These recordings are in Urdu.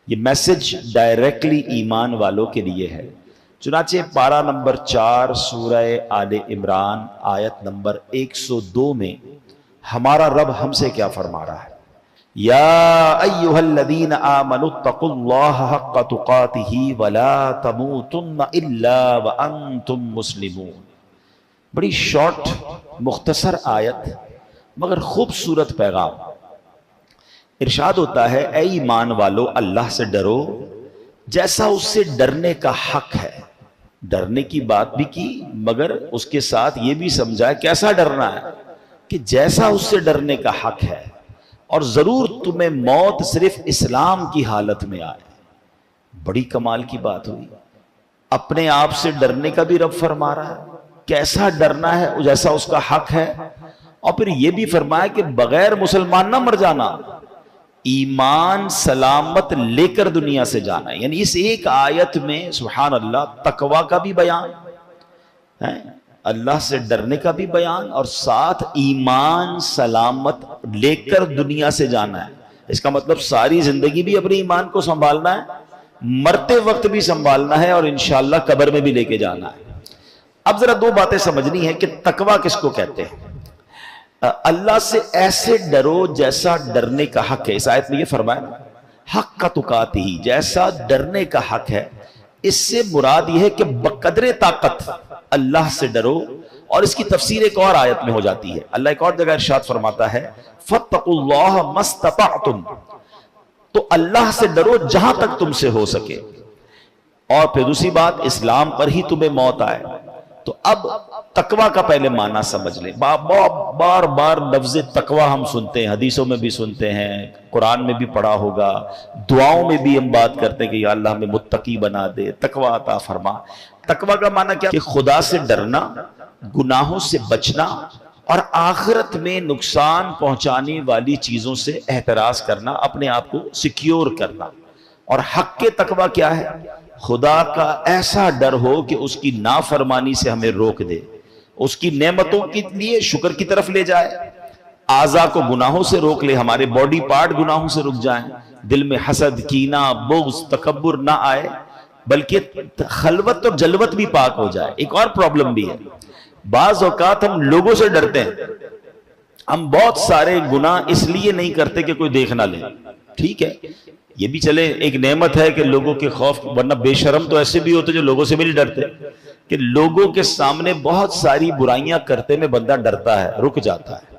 یہ میسج ڈائریکٹلی ایمان والوں کے لیے ہے۔ چنانچہ پارہ نمبر 4 سورہ آل عمران آیت نمبر 102 میں ہمارا رب ہم سے کیا فرما رہا ہے؟ یا ایھا الذین آمنوا اتقوا اللہ حق تقاتہ ولا تموتن الا وانتم مسلمون۔ بڑی شارٹ مختصر آیت مگر خوبصورت پیغام۔ ارشاد ہوتا ہے اے ایمان والو اللہ سے ڈرو جیسا اس سے ڈرنے کا حق ہے۔ ڈرنے کی بات بھی کی مگر اس کے ساتھ یہ بھی سمجھا کیسا ڈرنا ہے کہ جیسا اس سے ڈرنے کا حق ہے، اور ضرور تمہیں موت صرف اسلام کی حالت میں آئے۔ بڑی کمال کی بات ہوئی، اپنے آپ سے ڈرنے کا بھی رب فرما رہا ہے کیسا ڈرنا ہے جیسا اس کا حق ہے، اور پھر یہ بھی فرمایا کہ بغیر مسلمان نہ مر جانا، ایمان سلامت لے کر دنیا سے جانا ہے۔ یعنی اس ایک آیت میں سبحان اللہ تقوی کا بھی بیان ہے، اللہ سے ڈرنے کا بھی بیان، اور ساتھ ایمان سلامت لے کر دنیا سے جانا ہے۔ اس کا مطلب ساری زندگی بھی اپنے ایمان کو سنبھالنا ہے، مرتے وقت بھی سنبھالنا ہے، اور انشاءاللہ قبر میں بھی لے کے جانا ہے۔ اب ذرا دو باتیں سمجھنی ہے کہ تقوی کس کو کہتے ہیں۔ اللہ سے ایسے ڈرو جیسا ڈرنے کا حق ہے، اس آیت میں یہ فرمایا نا حق کا تقاتہ ہی، جیسا ڈرنے کا حق ہے۔ اس سے مراد یہ ہے کہ بقدر طاقت اللہ سے ڈرو، اور اس کی تفسیر ایک اور آیت میں ہو جاتی ہے۔ اللہ ایک اور جگہ ارشاد فرماتا ہے فَاتَّقُوا اللَّهَ مَا اسْتَطَعْتُمْ، تو اللہ سے ڈرو جہاں تک تم سے ہو سکے۔ اور پھر دوسری بات اسلام پر ہی تمہیں موت آئے۔ تو اب تقوی کا پہلے معنی سمجھ لیں۔ بار بار لفظ تقوی ہم سنتے ہیں، حدیثوں میں بھی سنتے ہیں، قرآن میں بھی پڑھا ہوگا، دعاؤں میں بھی ہم بات کرتے ہیں کہ یا اللہ ہمیں متقی بنا دے، تقوی عطا فرما۔ تقوی کا معنی کیا؟ کہ خدا سے ڈرنا، گناہوں سے بچنا، اور آخرت میں نقصان پہنچانے والی چیزوں سے احتراز کرنا، اپنے آپ کو سیکیور کرنا۔ اور حق کے تقوی کیا ہے؟ خدا کا ایسا ڈر ہو کہ اس کی نافرمانی سے ہمیں روک دے، اس کی نعمتوں کے لیے شکر کی طرف لے جائے، اعضاء کو گناہوں سے روک لے، ہمارے باڈی پارٹ گناہوں سے رک جائیں، دل میں حسد، کینہ، بغض، تکبر نہ آئے، بلکہ خلوت اور جلوت بھی پاک ہو جائے۔ ایک اور پرابلم بھی ہے، بعض اوقات ہم لوگوں سے ڈرتے ہیں، ہم بہت سارے گناہ اس لیے نہیں کرتے کہ کوئی دیکھ نہ لے۔ ٹھیک ہے، یہ بھی چلے ایک نعمت ہے کہ لوگوں کے خوف، ورنہ بے شرم تو ایسے بھی ہوتے جو لوگوں سے بھی نہیں ڈرتے، کہ لوگوں کے سامنے بہت ساری برائیاں کرتے میں بندہ ڈرتا ہے، رک جاتا ہے۔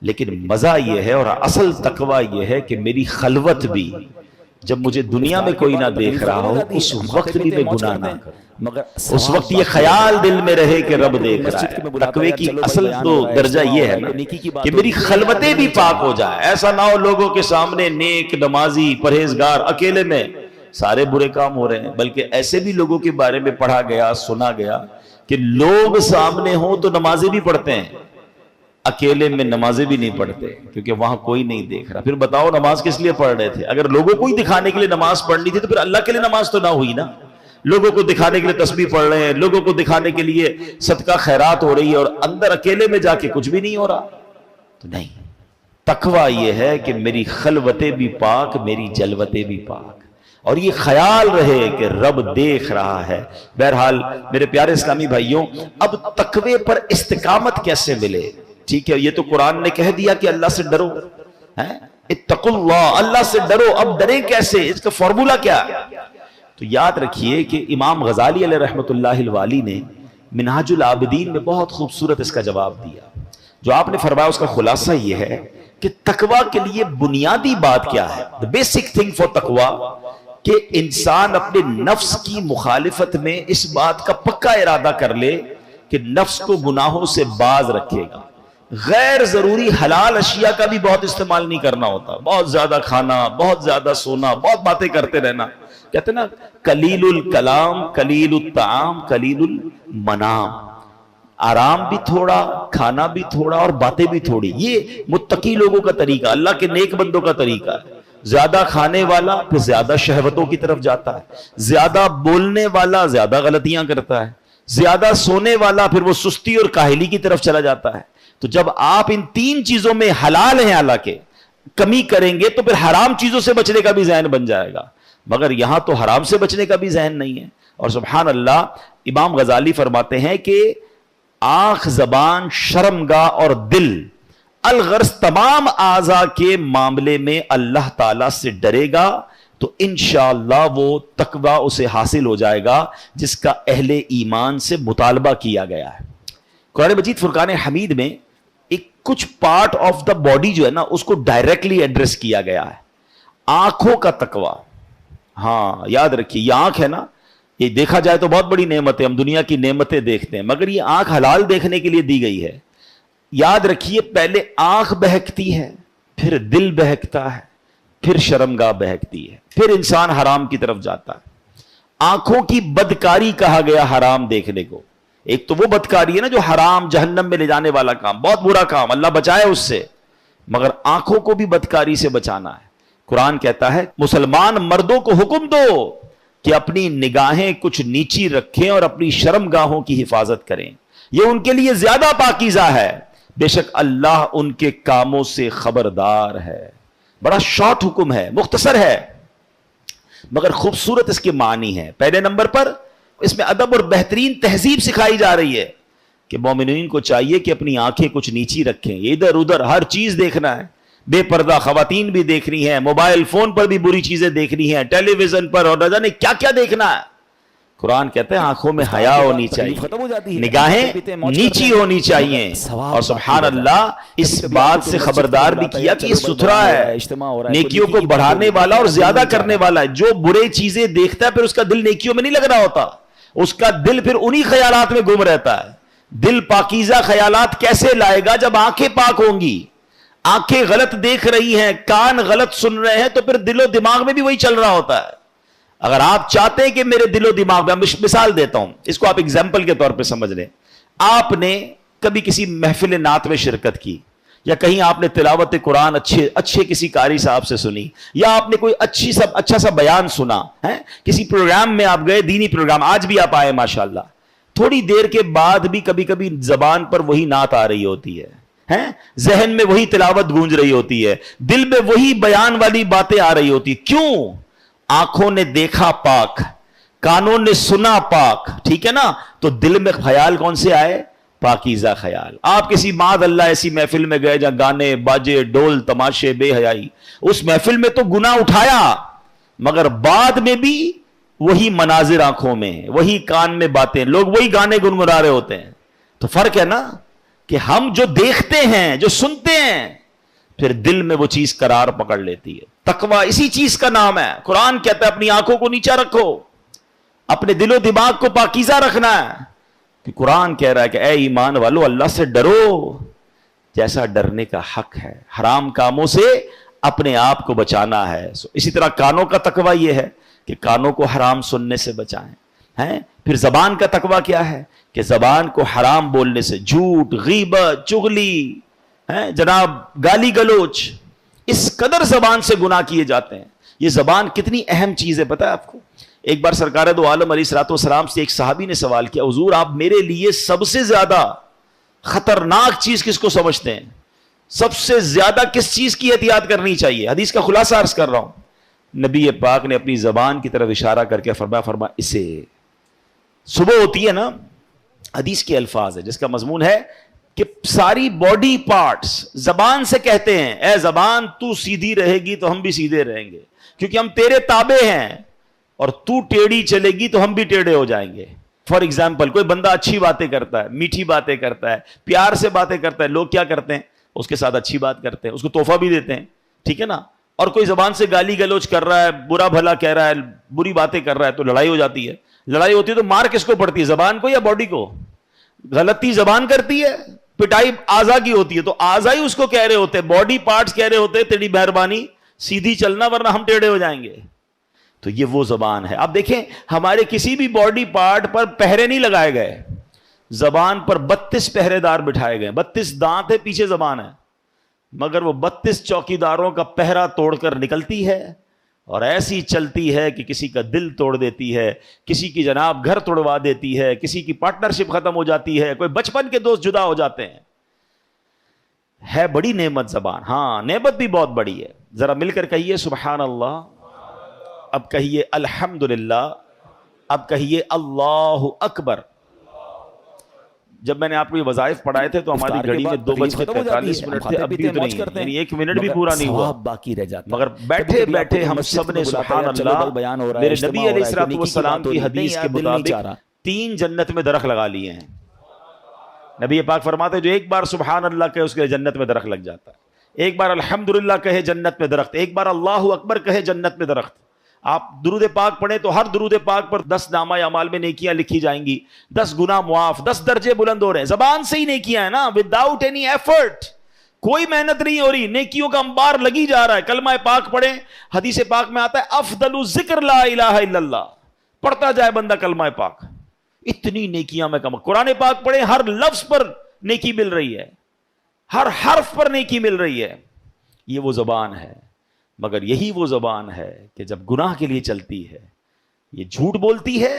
لیکن مزہ یہ ہے اور اصل تقوی یہ ہے کہ میری خلوت بھی، جب مجھے دنیا میں کوئی نہ دیکھ رہا ہو اس وقت بھی میں گناہ نہ کروں، مگر اس وقت یہ خیال دل میں رہے کہ رب دیکھ رہا ہے۔ تقوی کی اصل تو درجہ یہ ہے نا کہ میری خلوتیں بھی پاک ہو جائیں، ایسا نہ ہو لوگوں کے سامنے نیک، نمازی، پرہیزگار، اکیلے میں سارے برے کام ہو رہے ہیں، بلکہ ایسے بھی لوگوں کے بارے میں پڑھا گیا، سنا گیا کہ لوگ سامنے ہوں تو نمازیں بھی پڑھتے ہیں، اکیلے میں نمازیں بھی نہیں پڑھتے کیونکہ وہاں کوئی نہیں دیکھ رہا۔ پھر بتاؤ نماز کس لیے پڑھ رہے تھے؟ اگر لوگوں کو ہی دکھانے کے لیے نماز پڑھنی تھی تو پھر اللہ کے لیے نماز تو نہ ہوئی نا۔ لوگوں کو دکھانے کے لیے تسبیح پڑھ رہے ہیں، لوگوں کو دکھانے کے لیے صدقہ خیرات ہو رہی ہے، اور اندر اکیلے میں جا کے کچھ بھی نہیں ہو رہا تو نہیں۔ تقوی یہ ہے کہ میری خلوتیں بھی پاک، میری جلوتیں بھی پاک، اور یہ خیال رہے کہ رب دیکھ رہا ہے۔ بہرحال میرے پیارے اسلامی بھائیوں، اب تقوی پر استقامت کیسے ملے؟ ٹھیک ہے، یہ تو قرآن نے کہہ دیا کہ اللہ سے ڈرو، اتقوا اللہ، اللہ سے ڈرو۔ اب ڈریں کیسے؟ اس کا فارمولا کیا ہے؟ تو یاد رکھیے کہ امام غزالی علیہ رحمۃ اللہ الوالی نے منہاج العابدین میں بہت خوبصورت اس کا جواب دیا۔ جو آپ نے فرمایا اس کا خلاصہ یہ ہے کہ تقوی کے لیے بنیادی بات کیا ہے؟ the basic thing for تقوی، کہ انسان اپنے نفس کی مخالفت میں اس بات کا پکا ارادہ کر لے کہ نفس کو گناہوں سے باز رکھے گا۔ غیر ضروری حلال اشیاء کا بھی بہت استعمال نہیں کرنا ہوتا، بہت زیادہ کھانا، بہت زیادہ سونا، بہت باتیں کرتے رہنا۔ کہتے ہیں نا قلیل الکلام قلیل الطعام قلیل المنام، آرام بھی تھوڑا، کھانا بھی تھوڑا، اور باتیں بھی تھوڑی۔ یہ متقی لوگوں کا طریقہ، اللہ کے نیک بندوں کا طریقہ ہے۔ زیادہ کھانے والا پھر زیادہ شہوتوں کی طرف جاتا ہے، زیادہ بولنے والا زیادہ غلطیاں کرتا ہے، زیادہ سونے والا پھر وہ سستی اور کاہلی کی طرف چلا جاتا ہے۔ تو جب آپ ان تین چیزوں میں حلال ہیں حالانکہ کمی کریں گے تو پھر حرام چیزوں سے بچنے کا بھی ذہن بن جائے گا۔ مگر یہاں تو حرام سے بچنے کا بھی ذہن نہیں ہے. اور سبحان اللہ امام غزالی فرماتے ہیں کہ آنکھ، زبان، شرمگاہ اور دل، الغرض تمام اعضاء کے معاملے میں اللہ تعالیٰ سے ڈرے گا تو انشاءاللہ وہ تقوی اسے حاصل ہو جائے گا جس کا اہل ایمان سے مطالبہ کیا گیا ہے. قرآن مجید فرقان حمید میں ایک کچھ پارٹ آف دا باڈی جو ہے نا اس کو ڈائریکٹلی ایڈریس کیا گیا ہے. آنکھوں کا تقوی، ہاں یاد رکھیے یہ آنکھ ہے نا، یہ دیکھا جائے تو بہت بڑی نعمت ہے، ہم دنیا کی نعمتیں دیکھتے ہیں مگر یہ آنکھ حلال دیکھنے کے لیے دی گئی ہے. یاد رکھیے پہلے آنکھ بہکتی ہے، پھر دل بہکتا ہے، پھر شرمگاہ بہکتی ہے، پھر انسان حرام کی طرف جاتا ہے. آنکھوں کی بدکاری کہا گیا حرام دیکھنے کو. ایک تو وہ بدکاری ہے نا جو حرام جہنم میں لے جانے والا کام، بہت برا کام، اللہ بچائے اس سے، مگر آنکھوں کو بھی بدکاری سے بچانا ہے. قرآن کہتا ہے مسلمان مردوں کو حکم دو کہ اپنی نگاہیں کچھ نیچی رکھیں اور اپنی شرمگاہوں کی حفاظت کریں، یہ ان کے لیے زیادہ پاکیزہ ہے، بے شک اللہ ان کے کاموں سے خبردار ہے. بڑا شارٹ حکم ہے، مختصر ہے، مگر خوبصورت اس کے معنی ہے. پہلے نمبر پر اس میں ادب اور بہترین تہذیب سکھائی جا رہی ہے کہ مومنین کو چاہیے کہ اپنی آنکھیں کچھ نیچی رکھیں. ادھر ادھر ہر چیز دیکھنا ہے، بے پردہ خواتین بھی دیکھنی ہے، موبائل فون پر بھی بری چیزیں دیکھنی ہیں، ٹیلی ویژن پر اور نہ جانے کیا کیا دیکھنا ہے. قرآن کہتے ہیں آنکھوں میں حیا ہونی چاہیے، نگاہیں نیچی ہونی چاہیے. اور سبحان اللہ اس بات سے خبردار بھی کیا کہ یہ ستھرا ہے، نیکیوں کو بڑھانے والا اور زیادہ کرنے والا ہے. جو برے چیزیں دیکھتا ہے پھر اس کا دل نیکیوں میں نہیں لگ رہا ہوتا، اس کا دل پھر انہی خیالات میں گم رہتا ہے. دل پاکیزہ خیالات کیسے لائے گا جب آنکھیں پاک ہوں گی؟ آنکھیں غلط دیکھ رہی ہیں، کان غلط سن رہے ہیں تو پھر دل و دماغ میں بھی وہی چل رہا ہوتا ہے. اگر آپ چاہتے ہیں کہ میرے دل و دماغ میں، مثال دیتا ہوں اس کو آپ ایگزامپل کے طور پہ سمجھ لیں. آپ نے کبھی کسی محفل نعت میں شرکت کی، یا کہیں آپ نے تلاوت قرآن اچھے کسی قاری صاحب سے سنی، یا آپ نے کوئی اچھا سا بیان سنا ہے، کسی پروگرام میں آپ گئے، دینی پروگرام، آج بھی آپ آئے ماشاءاللہ. تھوڑی دیر کے بعد بھی کبھی کبھی زبان پر وہی نعت آ رہی ہوتی ہے، ذہن میں وہی تلاوت گونج رہی ہوتی ہے، دل میں وہی بیان والی باتیں آ رہی ہوتی. کیوں؟ آنکھوں نے دیکھا پاک، کانوں نے سنا پاک، ٹھیک ہے نا، تو دل میں خیال کون سے آئے؟ پاکیزہ خیال. آپ کسی معاذ اللہ ایسی محفل میں گئے جہاں گانے باجے ڈول تماشے بے حیائی، اس محفل میں تو گناہ اٹھایا مگر بعد میں بھی وہی مناظر آنکھوں میں، وہی کان میں باتیں، لوگ وہی گانے گنگنا رہے ہوتے ہیں. تو فرق ہے نا کہ ہم جو دیکھتے ہیں، جو سنتے ہیں، پھر دل میں وہ چیز قرار پکڑ لیتی ہے. تقوی اسی چیز کا نام ہے. قرآن کہتا ہے اپنی آنکھوں کو نیچا رکھو، اپنے دل و دماغ کو پاکیزہ رکھنا ہے. کہ قرآن کہہ رہا ہے کہ اے ایمان والو اللہ سے ڈرو جیسا ڈرنے کا حق ہے، حرام کاموں سے اپنے آپ کو بچانا ہے. اسی طرح کانوں کا تقوی یہ ہے کہ کانوں کو حرام سننے سے بچائیں. پھر زبان کا تقوی کیا ہے کہ زبان کو حرام بولنے سے، جھوٹ، غیبت، چغلی، جناب گالی گلوچ، اس قدر زبان سے گناہ کیے جاتے ہیں. یہ زبان کتنی اہم چیز ہے پتہ ہے آپ کو؟ ایک بار سرکار دو عالم علیہ الصلوۃ والسلام سے ایک صحابی نے سوال کیا، حضور آپ میرے لیے سب سے زیادہ خطرناک چیز کس کو سمجھتے ہیں؟ سب سے زیادہ کس چیز کی احتیاط کرنی چاہیے؟ حدیث کا خلاصہ عرض کر رہا ہوں. نبی پاک نے اپنی زبان کی طرف اشارہ کر کے فرمایا اسے، صبح ہوتی ہے نا، حدیث کے الفاظ ہے جس کا مضمون ہے کہ ساری باڈی پارٹس زبان سے کہتے ہیں اے زبان تو سیدھی رہے گی تو ہم بھی سیدھے رہیں گے، کیونکہ ہم تیرے تابع ہیں، اور تو ٹیڑھی چلے گی تو ہم بھی ٹیڑھے ہو جائیں گے. فار ایگزامپل کوئی بندہ اچھی باتیں کرتا ہے، میٹھی باتیں کرتا ہے، پیار سے باتیں کرتا ہے، لوگ کیا کرتے ہیں؟ اس کے ساتھ اچھی بات کرتے ہیں، اس کو تحفہ بھی دیتے ہیں، ٹھیک ہے نا. اور کوئی زبان سے گالی گلوچ کر رہا ہے، برا بھلا کہہ رہا ہے، بری باتیں کر رہا ہے، تو لڑائی ہو جاتی ہے. لڑائی ہوتی ہے تو مار کس کو پڑتی ہے؟ زبان کو یا باڈی کو؟ غلطی زبان کرتی ہے، پٹائی اعضاء کی ہوتی ہے، تو اعضاء ہی اس کو کہہ رہے ہوتے ہیں، باڈی پارٹس کہہ رہے ہوتے ہیں تیری مہربانی سیدھی چلنا ورنہ ہم ٹیڑھے ہو جائیں گے. تو یہ وہ زبان ہے. آپ دیکھیں ہمارے کسی بھی باڈی پارٹ پر پہرے نہیں لگائے گئے، زبان پر 32 پہرے دار بٹھائے گئے. 32 دانت ہے، پیچھے زبان ہے، مگر وہ 32 چوکیداروں کا پہرا توڑ کر نکلتی ہے اور ایسی چلتی ہے کہ کسی کا دل توڑ دیتی ہے، کسی کی جناب گھر توڑوا دیتی ہے، کسی کی پارٹنرشپ ختم ہو جاتی ہے، کوئی بچپن کے دوست جدا ہو جاتے ہیں. ہے بڑی نعمت زبان، ہاں نعمت بھی بہت بڑی ہے. ذرا مل کر کہیے سبحان اللہ. اب کہیے الحمدللہ، اب کہیے اللہ اکبر۔ جب میں نے آپ کو یہ وظائف پڑھائے تھے تو ہماری گھڑی میں 2:43 تھے، اب بھی تو نہیں، یعنی 1 منٹ بھی پورا نہیں ہوا، باقی رہ جاتا، مگر بیٹھے بیٹھے ہم سب نے سبحان اللہ میرے نبی علیہ الصلوۃ والسلام کی حدیث کے مطابق 3 جنت میں درخت لگا لیے ہیں۔ نبی پاک فرماتے جو ایک بار سبحان اللہ کہے اس کے جنت میں درخت لگ جاتا ہے، ایک بار الحمدللہ کہے جنت میں درخت، ایک بار اللہ اکبر کہے جنت میں درخت۔ آپ درود پاک پڑھیں تو ہر درود پاک پر 10 نامہ اعمال میں نیکیاں لکھی جائیں گی، 10 گناہ معاف، 10 درجے بلند ہو رہے ہیں، زبان سے ہی نیکیاں ہیں نا، وداؤٹ اینی ایفرٹ، کوئی محنت نہیں ہو رہی، نیکیوں کا انبار لگی جا رہا ہے۔ کلمہ پاک پڑھیں، حدیث پاک میں آتا ہے افضل الذکر لا الہ الا اللہ، پڑھتا جائے بندہ کلمہ پاک، اتنی نیکیاں میں کم۔ قرآن پاک پڑھیں، ہر لفظ پر نیکی مل رہی ہے، ہر حرف پر نیکی مل رہی ہے۔ یہ وہ زبان ہے، مگر یہی وہ زبان ہے کہ جب گناہ کے لیے چلتی ہے، یہ جھوٹ بولتی ہے،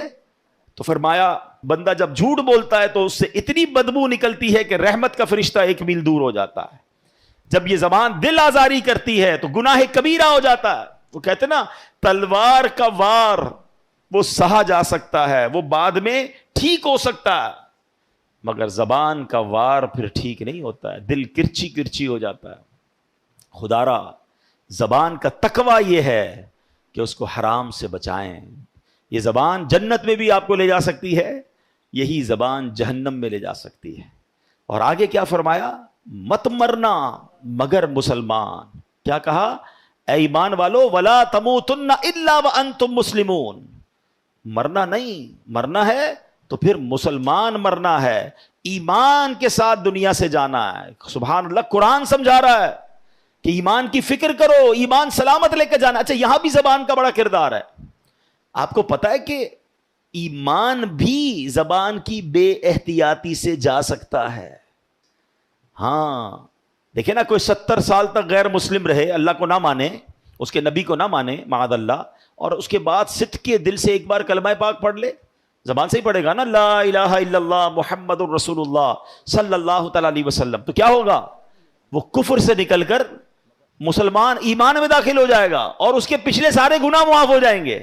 تو فرمایا بندہ جب جھوٹ بولتا ہے تو اس سے اتنی بدبو نکلتی ہے کہ رحمت کا فرشتہ 1 میل دور ہو جاتا ہے۔ جب یہ زبان دل آزاری کرتی ہے تو گناہ کبیرہ ہو جاتا ہے۔ وہ کہتے ہیں نا تلوار کا وار وہ سہا جا سکتا ہے، وہ بعد میں ٹھیک ہو سکتا ہے، مگر زبان کا وار پھر ٹھیک نہیں ہوتا ہے، دل کرچی کرچی ہو جاتا ہے۔ خدا را زبان کا تقوی یہ ہے کہ اس کو حرام سے بچائیں۔ یہ زبان جنت میں بھی آپ کو لے جا سکتی ہے، یہی زبان جہنم میں لے جا سکتی ہے۔ اور آگے کیا فرمایا؟ مت مرنا مگر مسلمان۔ کیا کہا؟ اے ایمان والو ولا تموتن الا وانتم مسلمون۔ مرنا نہیں، مرنا ہے تو پھر مسلمان مرنا ہے، ایمان کے ساتھ دنیا سے جانا ہے۔ سبحان اللہ، قرآن سمجھا رہا ہے کہ ایمان کی فکر کرو، ایمان سلامت لے کے جانا۔ اچھا یہاں بھی زبان کا بڑا کردار ہے۔ آپ کو پتا ہے کہ ایمان بھی زبان کی بے احتیاطی سے جا سکتا ہے۔ ہاں دیکھیں نا، کوئی 70 سال تک غیر مسلم رہے، اللہ کو نہ مانے، اس کے نبی کو نہ مانے معاذ اللہ، اور اس کے بعد صدق کے دل سے ایک بار کلمہ پاک پڑھ لے، زبان سے ہی پڑھے گا نا، لا الہ الا اللہ محمد الرسول اللہ صلی اللہ تعالی علیہ وسلم، تو کیا ہوگا؟ وہ کفر سے نکل کر مسلمان ایمان میں داخل ہو جائے گا، اور اس کے پچھلے سارے گناہ معاف ہو جائیں گے۔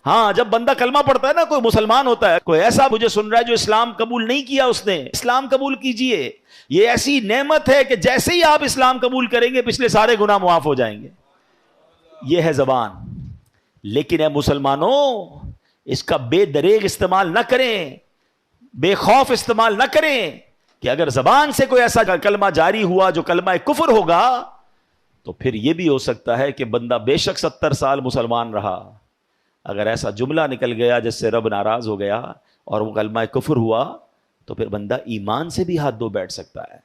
ہاں جب بندہ کلمہ پڑھتا ہے نا، کوئی مسلمان ہوتا ہے، کوئی ایسا مجھے سن رہا ہے جو اسلام قبول نہیں کیا، اس نے اسلام قبول کیجئے، یہ ایسی نعمت ہے کہ جیسے ہی آپ اسلام قبول کریں گے پچھلے سارے گناہ معاف ہو جائیں گے۔ یہ ہے زبان۔ لیکن اے مسلمانوں، اس کا بے دریغ استعمال نہ کریں، بے خوف استعمال نہ کریں کہ اگر زبان سے کوئی ایسا کلمہ جاری ہوا جو کلمہ کفر ہوگا تو پھر یہ بھی ہو سکتا ہے کہ بندہ بے شک 70 سال مسلمان رہا، اگر ایسا جملہ نکل گیا جس سے رب ناراض ہو گیا اور وہ کلمہ کفر ہوا تو پھر بندہ ایمان سے بھی ہاتھ دھو بیٹھ سکتا ہے،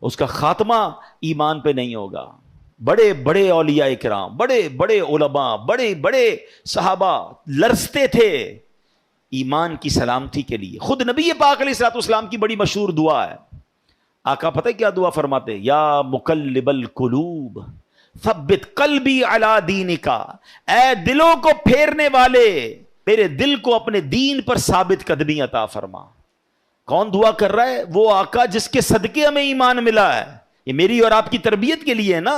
اس کا خاتمہ ایمان پہ نہیں ہوگا۔ بڑے بڑے اولیاء کرام، بڑے بڑے علماء، بڑے بڑے صحابہ لرزتے تھے ایمان کی سلامتی کے لیے۔ خود نبی پاک علیہ الصلوۃ والسلام کی بڑی مشہور دعا ہے، آقا پتہ ہے کیا دعا فرماتے؟ یا مقلب القلوب ثبت قلبی علی دینک، اے دلوں کو پھیرنے والے میرے دل کو اپنے دین پر ثابت قدمی عطا فرما۔ کون دعا کر رہا ہے؟ وہ آقا جس کے صدقے ہمیں ایمان ملا ہے۔ یہ میری اور آپ کی تربیت کے لیے ہے نا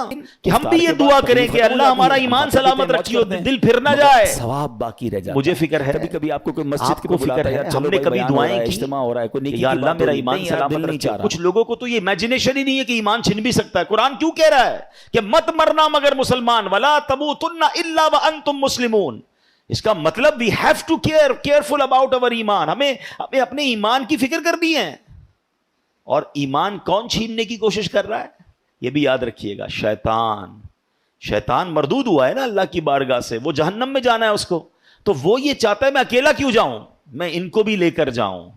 کہ ہم بھی یہ دعا کریں کہ اللہ ہمارا ایمان سلامت رکھیے، دل پھر نہ جائے، ثواب باقی رہ جاتا۔ مجھے فکر ہے کبھی کبھی آپ کو کوئی مسجد کو فکر ہے، ہم نے کبھی دعائیں کی اجتماع ہو رہا ہے، کوئی نیکی یا کی اللہ بات میرا ہو رہی ہے، ایمان نہیں یار، سلامت دل نہیں رکھے۔ چاہ رہا۔ کچھ لوگوں کو تو یہ امیجنیشن ہی نہیں ہے کہ ایمان چھن بھی سکتا ہے۔ قرآن کیوں کہہ رہا ہے کہ مت مرنا مگر مسلمان، ولا تموتن الا وانتم مسلمون؟ اس کا مطلب we have to careful about our ایمان، ہمیں اپنے ایمان کی فکر کرنی ہے۔ اور ایمان کون چھیننے کی کوشش کر رہا ہے؟ یہ بھی یاد رکھیے گا، شیطان مردود ہوا ہے نا اللہ کی بارگاہ سے، وہ جہنم میں جانا ہے اس کو، تو وہ یہ چاہتا ہے میں اکیلا کیوں جاؤں، میں ان کو بھی لے کر جاؤں۔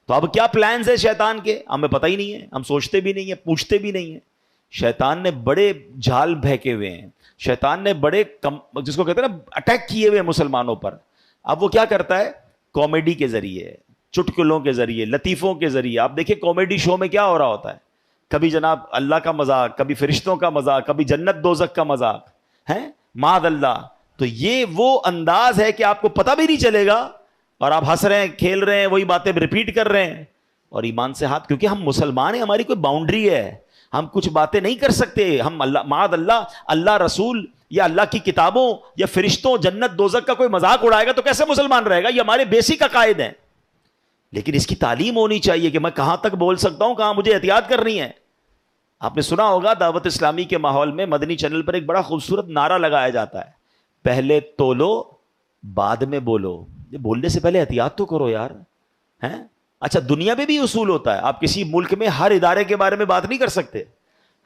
تو اب کیا پلانز ہے شیطان کے؟ ہمیں پتہ ہی نہیں ہے، ہم سوچتے بھی نہیں ہیں، پوچھتے بھی نہیں ہیں۔ شیطان نے بڑے جھال بہکے ہوئے ہیں، شیطان نے بڑے جس کو کہتے ہیں نا اٹیک کیے ہوئے مسلمانوں پر۔ اب وہ کیا کرتا ہے؟ کامیڈی کے ذریعے، چٹکلوں کے ذریعے، لطیفوں کے ذریعے۔ آپ دیکھیں کامیڈی شو میں کیا ہو رہا ہوتا ہے، کبھی جناب اللہ کا مذاق، کبھی فرشتوں کا مذاق، کبھی جنت دوزخ کا مذاق ہے معاذ اللہ۔ تو یہ وہ انداز ہے کہ آپ کو پتہ بھی نہیں چلے گا اور آپ ہنس رہے ہیں، کھیل رہے ہیں، وہی باتیں ریپیٹ کر رہے ہیں، اور ایمان سے ہاتھ، کیونکہ ہم مسلمان ہیں، ہماری کوئی باؤنڈری ہے، ہم کچھ باتیں نہیں کر سکتے۔ ہم اللہ معاذ اللہ، اللہ رسول یا اللہ کی کتابوں یا فرشتوں جنت دوزخ کا کوئی مذاق اڑائے گا تو کیسے مسلمان رہے گا؟ یہ ہمارے بیسک عقائد ہیں. لیکن اس کی تعلیم ہونی چاہیے کہ میں کہاں تک بول سکتا ہوں, کہاں مجھے احتیاط کرنی ہے. آپ نے سنا ہوگا دعوت اسلامی کے ماحول میں مدنی چینل پر ایک بڑا خوبصورت نعرہ لگایا جاتا ہے, پہلے تولو بعد میں بولو. یہ بولنے سے پہلے احتیاط تو کرو یار, ہیں؟ اچھا دنیا میں بھی اصول ہوتا ہے, آپ کسی ملک میں ہر ادارے کے بارے میں بات نہیں کر سکتے,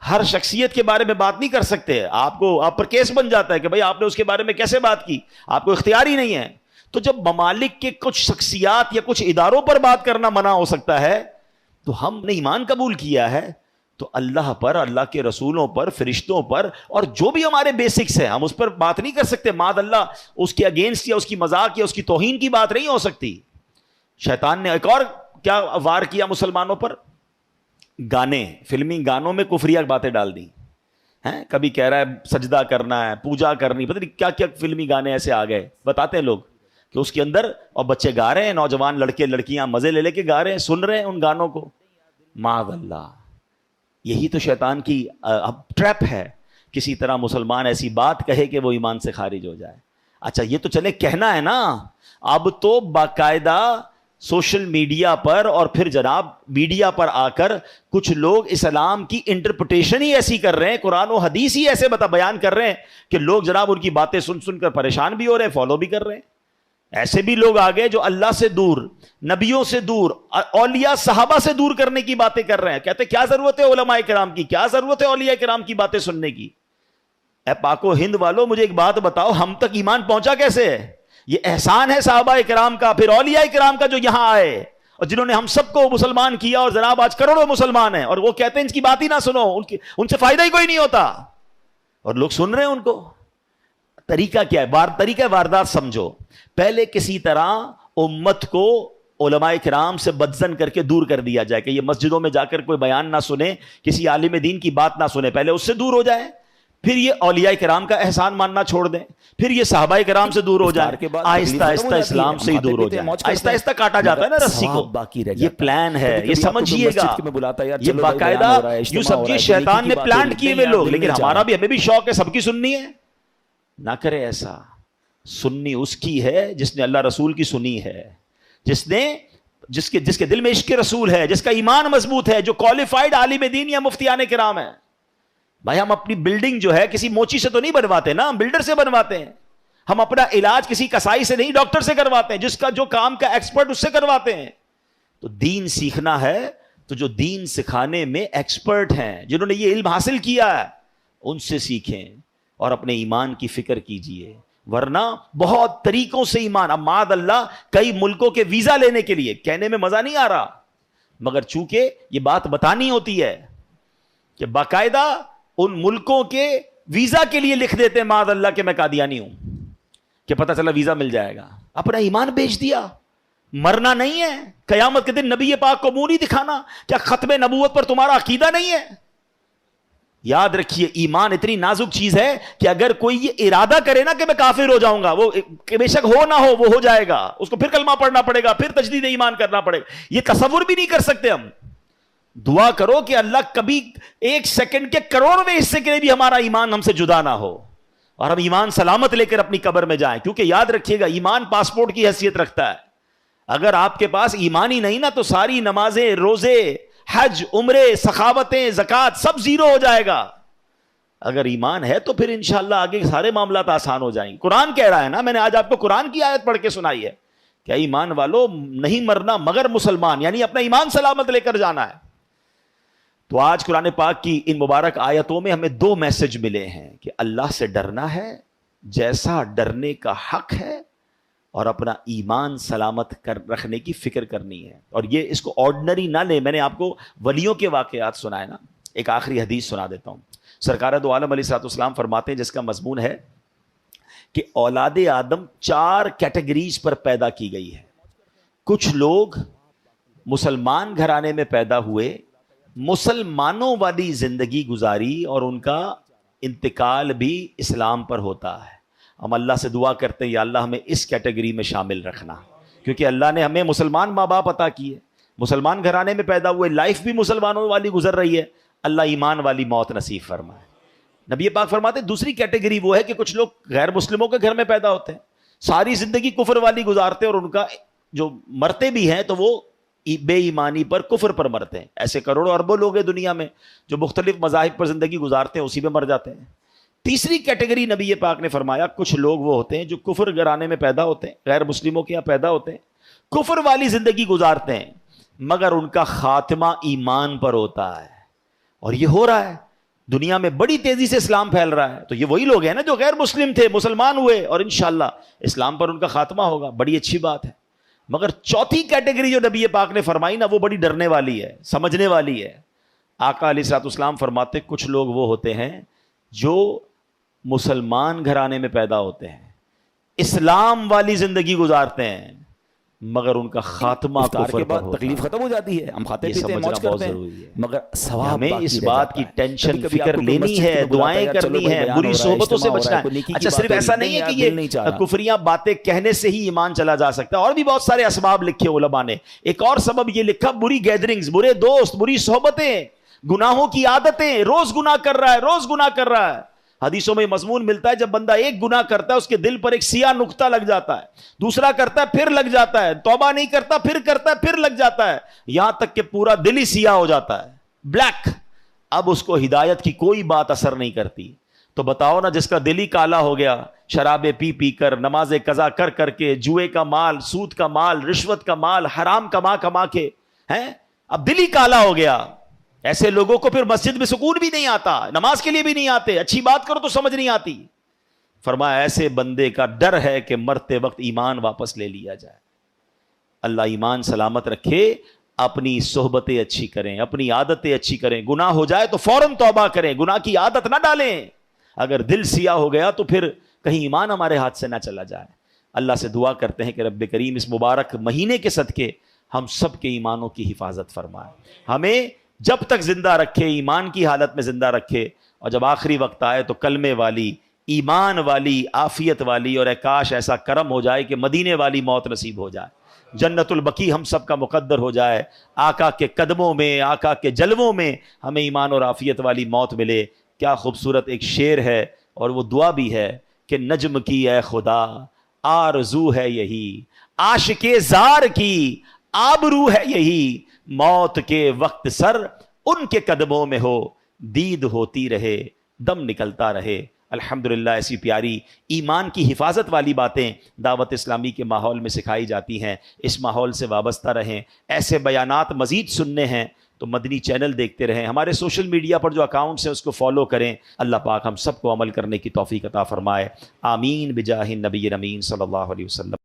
ہر شخصیت کے بارے میں بات نہیں کر سکتے. آپ پر کیس بن جاتا ہے کہ بھائی آپ نے اس کے بارے میں کیسے بات کی, آپ کو اختیار ہی نہیں ہے. تو جب ممالک کے کچھ شخصیات یا کچھ اداروں پر بات کرنا منع ہو سکتا ہے, تو ہم نے ایمان قبول کیا ہے تو اللہ پر, اللہ کے رسولوں پر, فرشتوں پر, اور جو بھی ہمارے بیسکس ہیں ہم اس پر بات نہیں کر سکتے. معاذ اللہ اس کے اگینسٹ یا اس کی مذاق یا اس کی توہین کی بات نہیں ہو سکتی. شیطان نے ایک اور کیا وار کیا مسلمانوں پر, گانے, فلمی گانوں میں کفریہ باتیں ڈال دی ہیں. کبھی کہہ رہا ہے سجدہ کرنا ہے, پوجا کرنی, پتہ نہیں کیا کیا فلمی گانے ایسے آ گئے. بتاتے ہیں لوگ کہ اس کے اندر, اور بچے گا رہے ہیں, نوجوان لڑکے لڑکیاں مزے لے لے کے گا رہے ہیں, سن رہے ہیں ان گانوں کو. معاذ اللہ, یہی تو شیطان کی ٹریپ ہے. کسی طرح مسلمان ایسی بات کہے کہ وہ ایمان سے خارج ہو جائے. اچھا یہ تو چلے کہنا ہے نا, اب تو باقاعدہ سوشل میڈیا پر اور پھر جناب میڈیا پر آ کر کچھ لوگ اسلام کی انٹرپریٹیشن ہی ایسی کر رہے ہیں, قرآن و حدیث ہی ایسے بیان کر رہے ہیں کہ لوگ جناب ان کی باتیں سن سن کر پریشان بھی ہو رہے ہیں, فالو بھی کر رہے ہیں. ایسے بھی لوگ آگے جو اللہ سے دور, نبیوں سے دور, اولیاء صحابہ سے دور کرنے کی باتیں کر رہے ہیں. کہتے کیا ضرورت ہے علماء کرام کی, کیا ضرورت ہے اولیاء کرام کی باتیں سننے کی. اے پاک و ہند والو مجھے ایک بات بتاؤ, ہم تک ایمان پہنچا کیسے ہے؟ یہ احسان ہے صحابہ کرام کا, پھر اولیاء کرام کا جو یہاں آئے اور جنہوں نے ہم سب کو مسلمان کیا, اور جناب آج کروڑوں مسلمان ہیں, اور وہ کہتے ہیں ان کی بات ہی نہ سنو, ان سے فائدہ ہی کوئی نہیں ہوتا, اور لوگ سن رہے ہیں ان کو. طریقہ کیا ہے؟ طریقہ واردات سمجھو. پہلے کسی طرح امت کو علماء کرام سے بدزن کر کے دور کر دیا جائے کہ یہ مسجدوں میں جا کر کوئی بیان نہ سنے, کسی عالم دین کی بات نہ سنے, پہلے اس سے دور ہو جائے. پھر یہ اولیاء کرام کا احسان ماننا چھوڑ دیں, پھر یہ صحابہ کرام سے دور ہو جائے, آہستہ آہستہ اسلام سے ہی دور ہو جائے. آہستہ آہستہ کاٹا جاتا ہے نا رسی کو. یہ پلان ہے, یہ سمجھیے گا, یہ باقاعدہ یوں سمجھیے شیطان نے پلانٹ کیے ہوئے لوگ. لیکن ہمیں بھی شوق ہے سب کی سننی ہے, نہ کرے ایسا. سننی اس کی ہے جس نے اللہ رسول کی سنی ہے, جس کے دل میں عشق رسول ہے, جس کا ایمان مضبوط ہے, جو کوالیفائڈ عالم دین یا مفتیان کرام ہے. بھائی ہم اپنی بلڈنگ جو ہے کسی موچی سے تو نہیں بنواتے نا, ہم بلڈر سے بنواتے ہیں. ہم اپنا علاج کسی کسائی سے نہیں, ڈاکٹر سے کرواتے ہیں, جس کا جو کام کا ایکسپرٹ اس سے کرواتے ہیں. تو دین سیکھنا ہے تو جو دین سکھانے میں ایکسپرٹ ہیں, جنہوں نے یہ علم حاصل کیا ہے, ان سے سیکھیں اور اپنے ایمان کی فکر کیجئے. ورنہ بہت طریقوں سے ایمان, اب معاذ اللہ کئی ملکوں کے ویزا لینے کے لیے, کہنے میں مزہ نہیں آ رہا, مگر چونکہ یہ بات بتانی ہوتی ہے کہ باقاعدہ ان ملکوں کے ویزا کے لیے لکھ دیتے ہیں معاذ اللہ کہ میں قادیانی ہوں, کہ پتہ چلا ویزا مل جائے گا. اپنا ایمان بیچ دیا. مرنا نہیں ہے, قیامت کے دن نبی پاک کو منہ نہیں دکھانا. کیا ختم نبوت پر تمہارا عقیدہ نہیں ہے؟ یاد رکھیے ایمان اتنی نازک چیز ہے کہ اگر کوئی یہ ارادہ کرے نا کہ میں کافر ہو جاؤں گا, وہ بے شک ہو نہ ہو وہ ہو جائے گا, اس کو پھر کلمہ پڑھنا پڑے گا, پھر تجدید ایمان کرنا پڑے گا. یہ تصور بھی نہیں کر سکتے ہم. دعا کرو کہ اللہ کبھی ایک سیکنڈ کے کروڑویں حصے کے لیے بھی ہمارا ایمان ہم سے جدا نہ ہو, اور ہم ایمان سلامت لے کر اپنی قبر میں جائیں. کیونکہ یاد رکھیے گا ایمان پاسپورٹ کی حیثیت رکھتا ہے. اگر آپ کے پاس ایمان ہی نہیں نا تو ساری نمازیں, روزے, حج, عمرے, سخاوتیں, زکوٰۃ سب زیرو ہو جائے گا. اگر ایمان ہے تو پھر انشاءاللہ آگے سارے معاملات آسان ہو جائیں گے. قرآن کہہ رہا ہے نا, میں نے آج آپ کو قرآن کی آیت پڑھ کے سنائی ہے, کیا ایمان والو نہیں مرنا مگر مسلمان, یعنی اپنا ایمان سلامت لے کر جانا ہے. تو آج قرآن پاک کی ان مبارک آیتوں میں ہمیں دو میسج ملے ہیں کہ اللہ سے ڈرنا ہے جیسا ڈرنے کا حق ہے, اور اپنا ایمان سلامت رکھنے کی فکر کرنی ہے. اور یہ اس کو آرڈنری نہ لیں. میں نے آپ کو ولیوں کے واقعات سنائے نا, ایک آخری حدیث سنا دیتا ہوں. سرکار دو عالم علیہ الصلوۃ والسلام فرماتے ہیں, جس کا مضمون ہے کہ اولاد آدم 4 کیٹیگریز پر پیدا کی گئی ہے. کچھ لوگ مسلمان گھرانے میں پیدا ہوئے, مسلمانوں والی زندگی گزاری, اور ان کا انتقال بھی اسلام پر ہوتا ہے. ہم اللہ سے دعا کرتے ہیں یا اللہ ہمیں اس کیٹیگری میں شامل رکھنا, کیونکہ اللہ نے ہمیں مسلمان ماں باپ عطا کیے, مسلمان گھرانے میں پیدا ہوئے, لائف بھی مسلمانوں والی گزر رہی ہے. اللہ ایمان والی موت نصیب فرمائے. نبی پاک فرماتے ہیں دوسری کیٹیگری وہ ہے کہ کچھ لوگ غیر مسلموں کے گھر میں پیدا ہوتے ہیں، ساری زندگی کفر والی گزارتے ہیں، اور ان کا جو مرتے بھی ہیں تو وہ بے ایمانی پر، کفر پر مرتے ہیں. ایسے کروڑوں اربوں لوگ ہیں دنیا میں جو مختلف مذاہب پر زندگی گزارتے ہیں، اسی پہ مر جاتے ہیں. تیسری کیٹیگری نبی پاک نے فرمایا کچھ لوگ وہ ہوتے ہیں جو کفر گھرانے میں پیدا ہوتے ہیں، غیر مسلموں کے یہاں پیدا ہوتے ہیں، کفر والی زندگی گزارتے ہیں، مگر ان کا خاتمہ ایمان پر ہوتا ہے. اور یہ ہو رہا ہے دنیا میں، بڑی تیزی سے اسلام پھیل رہا ہے. تو یہ وہی لوگ ہیں نا جو غیر مسلم تھے، مسلمان ہوئے، اور انشاءاللہ اسلام پر ان کا خاتمہ ہوگا. بڑی اچھی بات ہے. مگر چوتھی کیٹیگری جو نبی پاک نے فرمائی نا، وہ بڑی ڈرنے والی ہے، سمجھنے والی ہے. آقا علیہ الصلوۃ والسلام فرماتے کچھ لوگ وہ ہوتے ہیں جو مسلمان گھرانے میں پیدا ہوتے ہیں، اسلام والی زندگی گزارتے ہیں، مگر ان کا خاتمہ افطار کفر کے پر بعد ہوتا تکلیف ہے. ختم ہو جاتی ہے، ہم کھاتے یہ پیتے ہیں، سمجھنا موج بہت کرتے ضروری ہیں، ہے. مگر ثواب ہمیں باقی اس رہ بات جاتا کی ہے. ٹینشن کبھی فکر آپ کو کوئی لینی مسجد ہے، میں بلاتا دعائیں یار چلو کرنی بھائی ہیں، بیان بری ہو رہا ہے، صحبتوں سے اجتماع ہو رہا بچنا ہے، ہے. کوئی نیکی کی اچھا بات صرف ہو رہی ایسا ہے، نہیں ہے یار کہ دل نہیں چاہ یہ رہا. کفریاں باتیں کہنے سے ہی ایمان چلا جا سکتا ہے، اور بھی بہت سارے اسباب لکھے علماء نے. ایک اور سبب یہ لکھا بری گیدرنگز، برے دوست، بری صحبتیں، گناہوں کی عادتیں. روز گناہ کر رہا ہے، روز گناہ کر رہا ہے. حدیثوں میں مضمون ملتا ہے جب بندہ ایک گناہ کرتا ہے اس کے دل پر ایک سیاہ نقطہ لگ جاتا ہے، دوسرا کرتا ہے پھر لگ جاتا ہے، توبہ نہیں کرتا پھر کرتا ہے پھر لگ جاتا ہے، یہاں تک کہ پورا دل ہی سیاہ ہو جاتا ہے، بلیک. اب اس کو ہدایت کی کوئی بات اثر نہیں کرتی. تو بتاؤ نا، جس کا دل ہی کالا ہو گیا، شرابیں پی پی کر، نماز قضا کر کر کے، جوئے کا مال، سود کا مال، رشوت کا مال، حرام کما کما کے ہیں، اب دل ہی کالا ہو گیا. ایسے لوگوں کو پھر مسجد میں سکون بھی نہیں آتا، نماز کے لیے بھی نہیں آتے، اچھی بات کرو تو سمجھ نہیں آتی. فرمایا ایسے بندے کا ڈر ہے کہ مرتے وقت ایمان واپس لے لیا جائے. اللہ ایمان سلامت رکھے. اپنی صحبتیں اچھی کریں، اپنی عادتیں اچھی کریں. گناہ ہو جائے تو فوراً توبہ کریں، گناہ کی عادت نہ ڈالیں. اگر دل سیاہ ہو گیا تو پھر کہیں ایمان ہمارے ہاتھ سے نہ چلا جائے. اللہ سے دعا کرتے ہیں کہ رب کریم اس مبارک مہینے کے صدقے ہم سب کے ایمانوں کی حفاظت فرمائے، ہمیں جب تک زندہ رکھے، ایمان کی حالت میں زندہ رکھے، اور جب آخری وقت آئے تو کلمے والی، ایمان والی، عافیت والی، اور کاش ایسا کرم ہو جائے کہ مدینے والی موت نصیب ہو جائے، جنت البقیع ہم سب کا مقدر ہو جائے، آقا کے قدموں میں، آقا کے جلووں میں ہمیں ایمان اور عافیت والی موت ملے. کیا خوبصورت ایک شعر ہے، اور وہ دعا بھی ہے کہ نجم کی اے خدا آرزو ہے یہی، عاشق زار کی آبرو ہے یہی، موت کے وقت سر ان کے قدموں میں ہو، دید ہوتی رہے، دم نکلتا رہے. الحمدللہ ایسی پیاری ایمان کی حفاظت والی باتیں دعوت اسلامی کے ماحول میں سکھائی جاتی ہیں. اس ماحول سے وابستہ رہیں. ایسے بیانات مزید سننے ہیں تو مدنی چینل دیکھتے رہیں. ہمارے سوشل میڈیا پر جو اکاؤنٹس ہیں اس کو فالو کریں. اللہ پاک ہم سب کو عمل کرنے کی توفیق عطا فرمائے. آمین بجاہ النبی امین صلی اللہ علیہ وسلم.